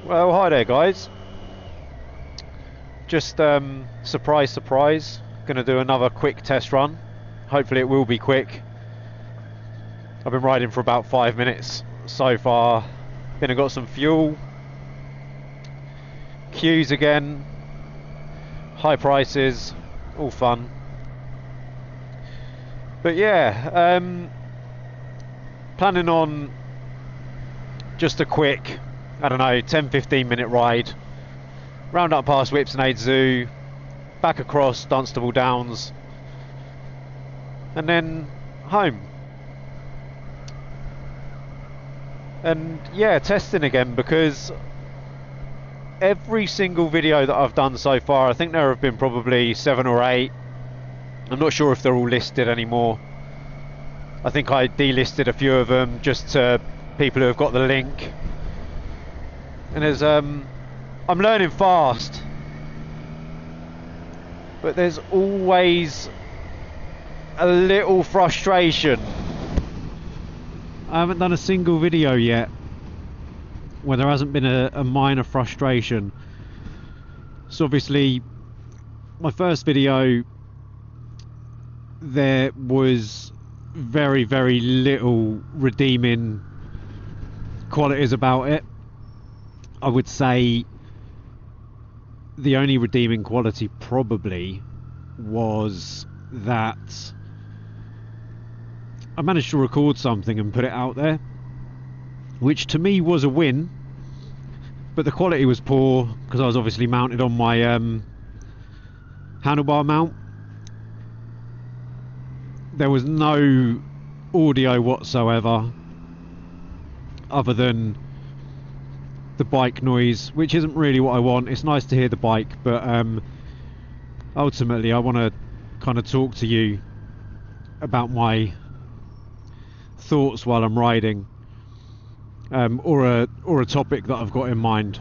Well, hi there, guys. Just surprise, gonna do another quick test run. Hopefully it will be quick. I've been riding for about 5 minutes so far. Been and got some fuel. Queues again. High prices. All fun. But yeah, planning on just a quick, I don't know, 10-15 minute ride round up past Whipsnade Zoo, back across Dunstable Downs, and then home. And yeah, testing again, because every single video that I've done so far, I think there have been probably 7 or 8. I'm not sure if they're all listed anymore. I think I delisted a few of them just to people who have got the link. And there's I'm learning fast, but there's always a little frustration. I haven't done a single video yet where there hasn't been a minor frustration. So obviously my first video, there was very little redeeming qualities about it. I would say the only redeeming quality probably was that I managed to record something and put it out there, which to me was a win, but the quality was poor because I was obviously mounted on my handlebar mount. There was no audio whatsoever other than the bike noise, which isn't really what I want. It's nice to hear the bike, but ultimately I want to kind of talk to you about my thoughts while I'm riding, or a topic that I've got in mind.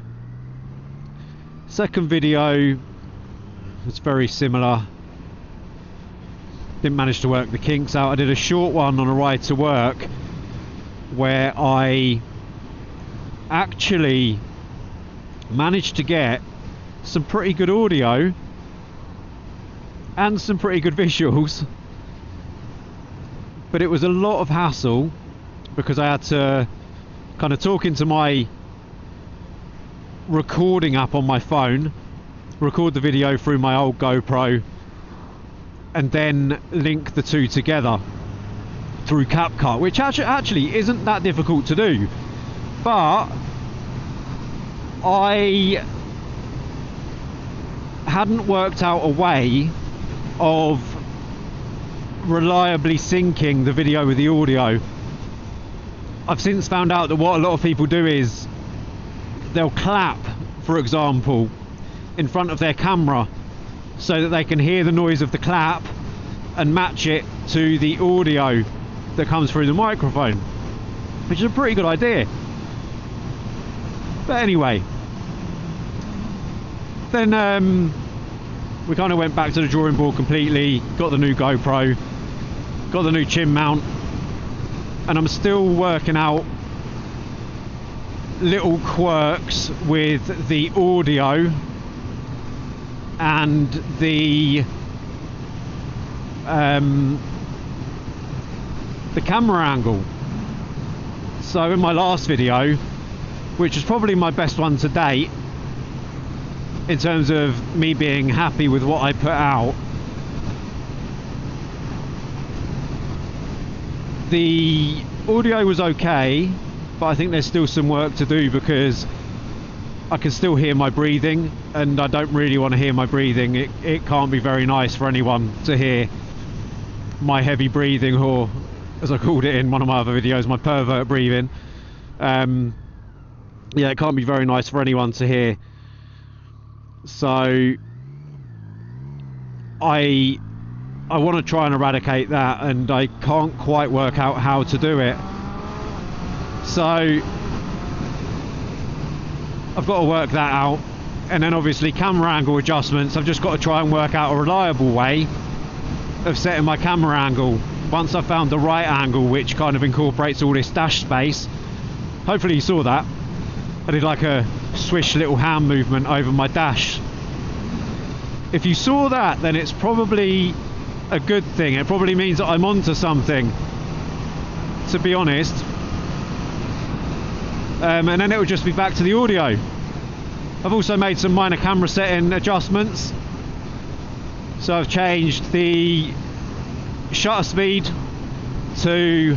Second video was very similar. Didn't manage to work the kinks out. I did a short one on a ride to work where I actually managed to get some pretty good audio and some pretty good visuals, but it was a lot of hassle because I had to kind of talk into my recording app on my phone, record the video through my old GoPro, and then link the two together through CapCut, which actually isn't that difficult to do. But I hadn't worked out a way of reliably syncing the video with the audio. I've since found out that what a lot of people do is they'll clap, for example, in front of their camera so that they can hear the noise of the clap and match it to the audio that comes through the microphone, which is a pretty good idea. But anyway, then we kind of went back to the drawing board completely, got the new GoPro, got the new chin mount, and I'm still working out little quirks with the audio and the camera angle. So in my last video, which is probably my best one to date in terms of me being happy with what I put out, the audio was okay, but I think there's still some work to do because I can still hear my breathing, and I don't really want to hear my breathing. It can't be very nice for anyone to hear my heavy breathing, or as I called it in one of my other videos, my pervert breathing. Yeah, it can't be very nice for anyone to hear. So I want to try and eradicate that, and I can't quite work out how to do it. So I've got to work that out, and then obviously camera angle adjustments. I've just got to try and work out a reliable way of setting my camera angle once I've found the right angle which kind of incorporates all this dash space. Hopefully you saw that. I did like a swish little hand movement over my dash. If you saw that, then it's probably a good thing. It probably means that I'm onto something, to be honest. And then it will just be back to the audio. I've also made some minor camera setting adjustments. So I've changed the shutter speed to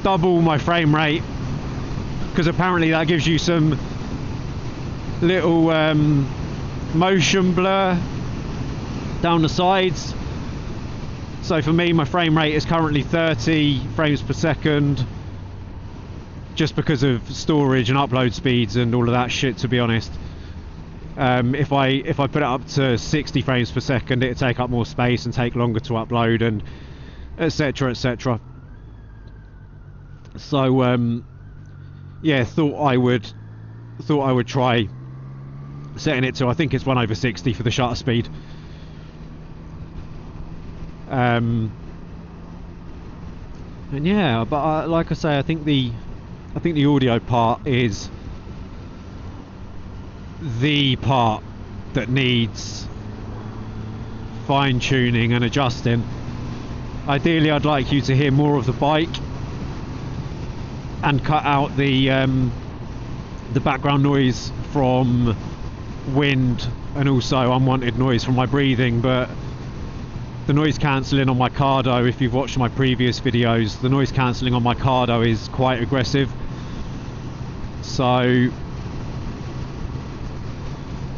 double my frame rate, because apparently that gives you some little motion blur down the sides. So for me, my frame rate is currently 30 frames per second, just because of storage and upload speeds and all of that shit, to be honest. If I put it up to 60 frames per second, it'd take up more space and take longer to upload, and etc, etc. So yeah, thought I would try setting it to, I think it's 1/60 for the shutter speed. And yeah, but like I say, I think the audio part is the part that needs fine-tuning and adjusting. Ideally, I'd like you to hear more of the bike and cut out the background noise from wind and also unwanted noise from my breathing. But the noise cancelling on my Cardo, if you've watched my previous videos, the noise cancelling on my Cardo is quite aggressive. So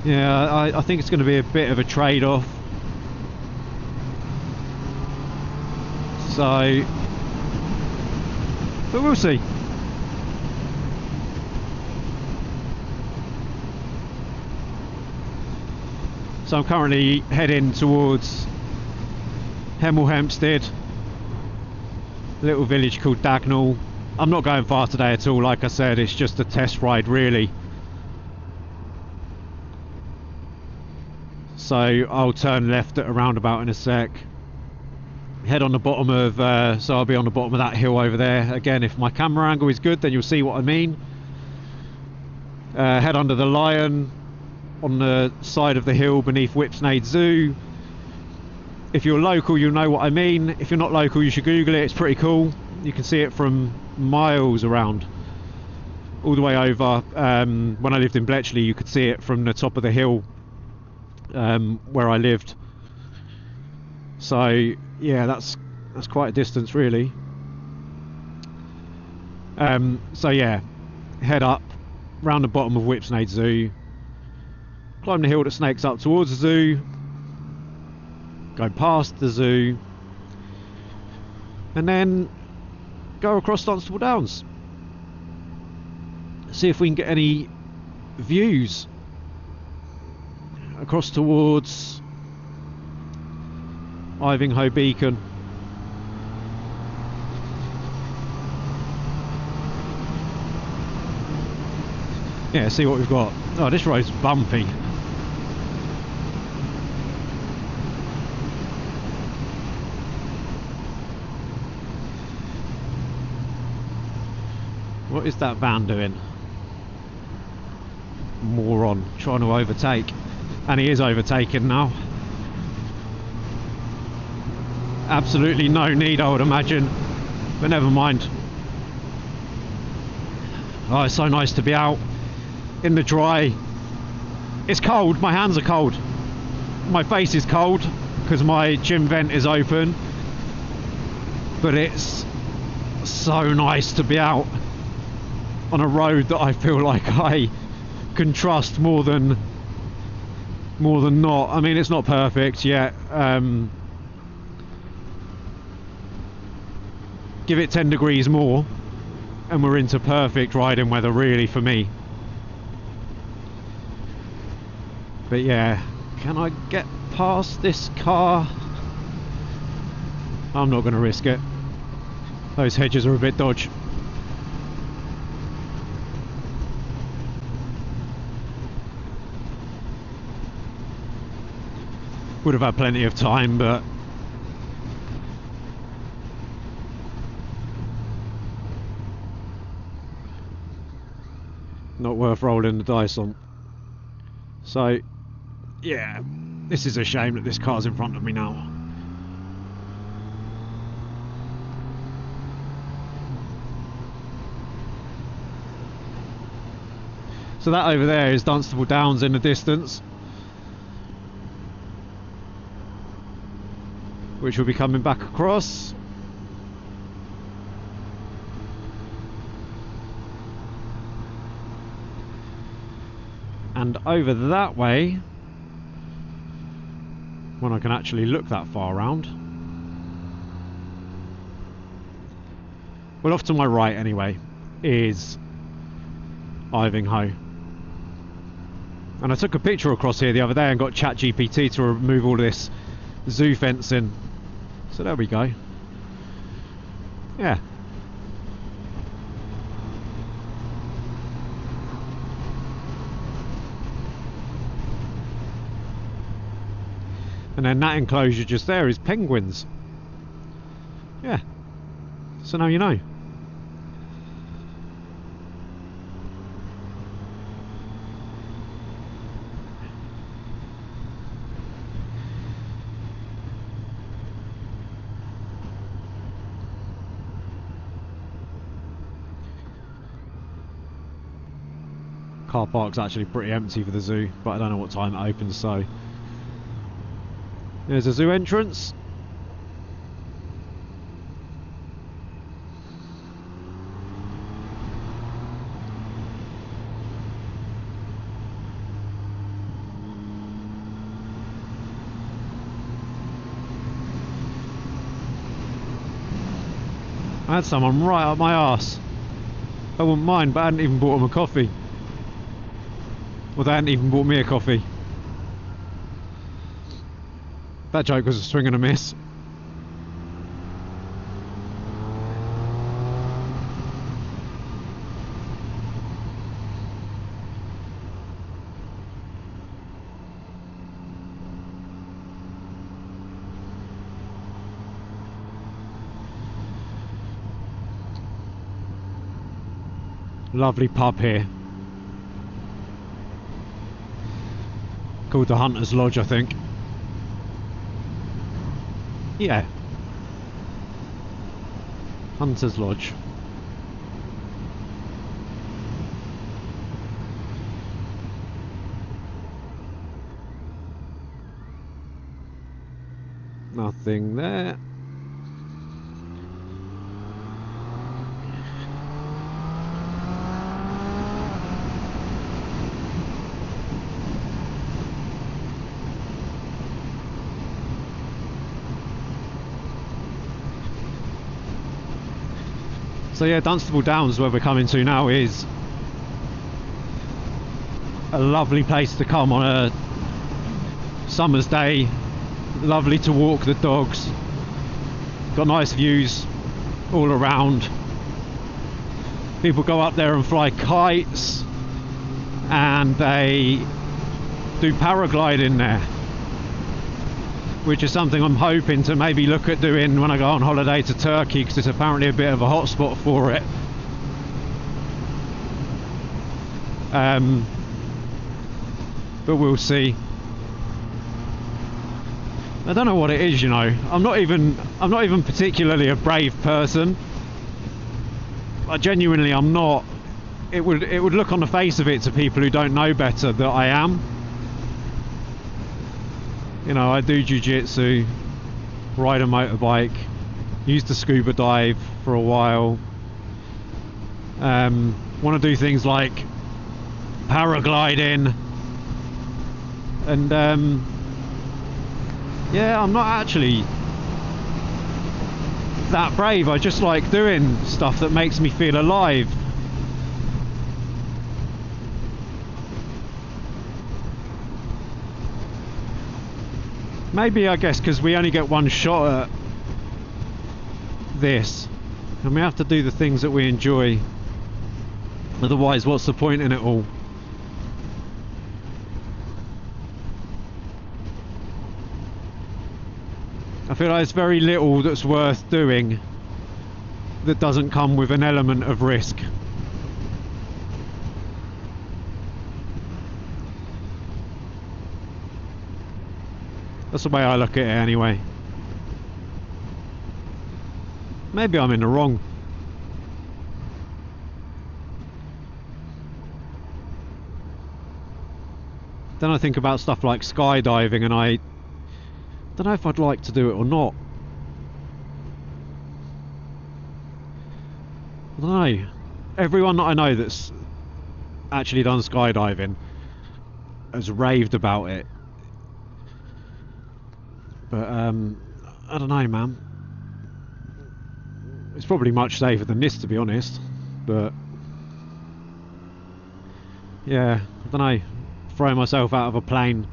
yeah, I think it's going to be a bit of a trade-off. So, but we'll see. So I'm currently heading towards Hemel Hempstead, a little village called Dagnall. I'm not going far today at all, like I said, it's just a test ride really. So I'll turn left at a roundabout in a sec. Head on the bottom of, so I'll be on the bottom of that hill over there. Again, if my camera angle is good, then you'll see what I mean. Head under the lion on the side of the hill beneath Whipsnade Zoo. If you're local, you'll know what I mean. If you're not local, you should Google it. It's pretty cool. You can see it from miles around, all the way over. When I lived in Bletchley, you could see it from the top of the hill where I lived. So yeah, that's quite a distance really. So yeah, head up round the bottom of Whipsnade Zoo, climb the hill that snakes up towards the zoo, go past the zoo, and then go across Dunstable Downs. See if we can get any views across towards Ivinghoe Beacon. Yeah, see what we've got. Oh, this road's bumpy. What is that van doing? Moron, trying to overtake. And he is overtaken now. Absolutely no need, I would imagine, but never mind. Oh, it's so nice to be out in the dry. It's cold, my hands are cold, my face is cold because my gym vent is open, but it's so nice to be out on a road that I feel like I can trust more than not. I mean, it's not perfect yet. Give it 10 degrees more and we're into perfect riding weather really for me. But yeah, can I get past this car? I'm not going to risk it. Those hedges are a bit dodgy. Would have had plenty of time, but not worth rolling the dice on. So, yeah, this is a shame that this car's in front of me now. So that over there is Dunstable Downs in the distance, which will be coming back across. And over that way, when I can actually look that far around, well, off to my right anyway, is Ivinghoe. And I took a picture across here the other day and got ChatGPT to remove all this zoo fencing. So there we go. Yeah. And then that enclosure just there is penguins. Yeah. So now you know. Car park's actually pretty empty for the zoo, but I don't know what time it opens, so there's a zoo entrance. I had someone right up my arse. I wouldn't mind, but I hadn't even bought them a coffee. Well, they hadn't even bought me a coffee. That joke was a swing and a miss. Lovely pub here. Called the Hunter's Lodge, I think. Yeah. Hunter's Lodge. Nothing there. So yeah, Dunstable Downs, where we're coming to now, is a lovely place to come on a summer's day. Lovely to walk the dogs. Got nice views all around. People go up there and fly kites, and they do paragliding there, which is something I'm hoping to maybe look at doing when I go on holiday to Turkey, because it's apparently a bit of a hot spot for it. But we'll see. I don't know what it is, you know. I'm not even particularly a brave person. I genuinely I'm not. It would look on the face of it to people who don't know better that I am. You know, I do jiu-jitsu, ride a motorbike, used to scuba dive for a while. Want to do things like paragliding, and yeah, I'm not actually that brave. I just like doing stuff that makes me feel alive. Maybe, I guess, because we only get one shot at this, and we have to do the things that we enjoy. Otherwise, what's the point in it all? I feel like there's very little that's worth doing that doesn't come with an element of risk. That's the way I look at it anyway. Maybe I'm in the wrong. Then I think about stuff like skydiving, and I don't know if I'd like to do it or not. I don't know. Everyone that I know that's actually done skydiving has raved about it. But I don't know, man. It's probably much safer than this, to be honest. But yeah, I don't know. Throwing myself out of a plane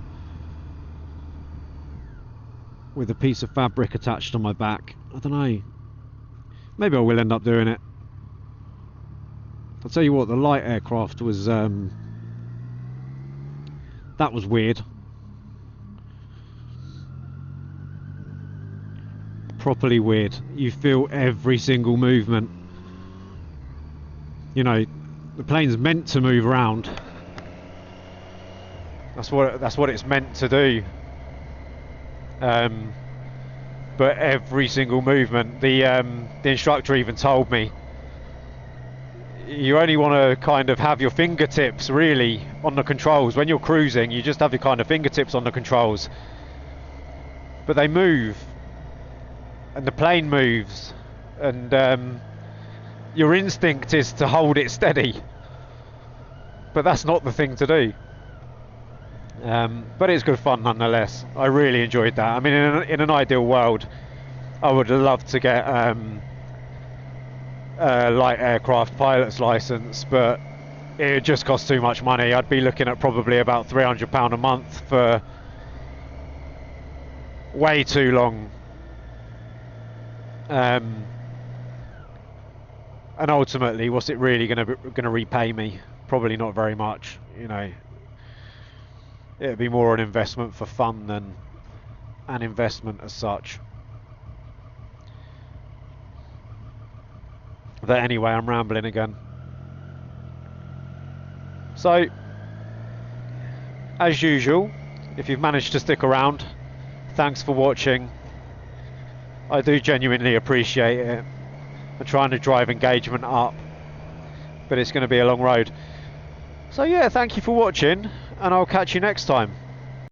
with a piece of fabric attached on my back. I don't know. Maybe I will end up doing it. I'll tell you what, the light aircraft was that was weird. Properly weird. You feel every single movement. You know, the plane's meant to move around. That's what it's meant to do. But every single movement, the instructor even told me, you only want to kind of have your fingertips really on the controls. When you're cruising, you just have your kind of fingertips on the controls. But they move, and the plane moves, and your instinct is to hold it steady. But that's not the thing to do. But it's good fun nonetheless. I really enjoyed that. I mean, in an ideal world, I would love to get a light aircraft pilot's license, but it just costs too much money. I'd be looking at probably about £300 a month for way too long. And ultimately, what's it really going to repay me? Probably not very much, you know. It'd be more an investment for fun than an investment as such. But anyway, I'm rambling again. So, as usual, if you've managed to stick around, thanks for watching. I do genuinely appreciate it. I'm trying to drive engagement up, but it's going to be a long road. So yeah, thank you for watching, and I'll catch you next time.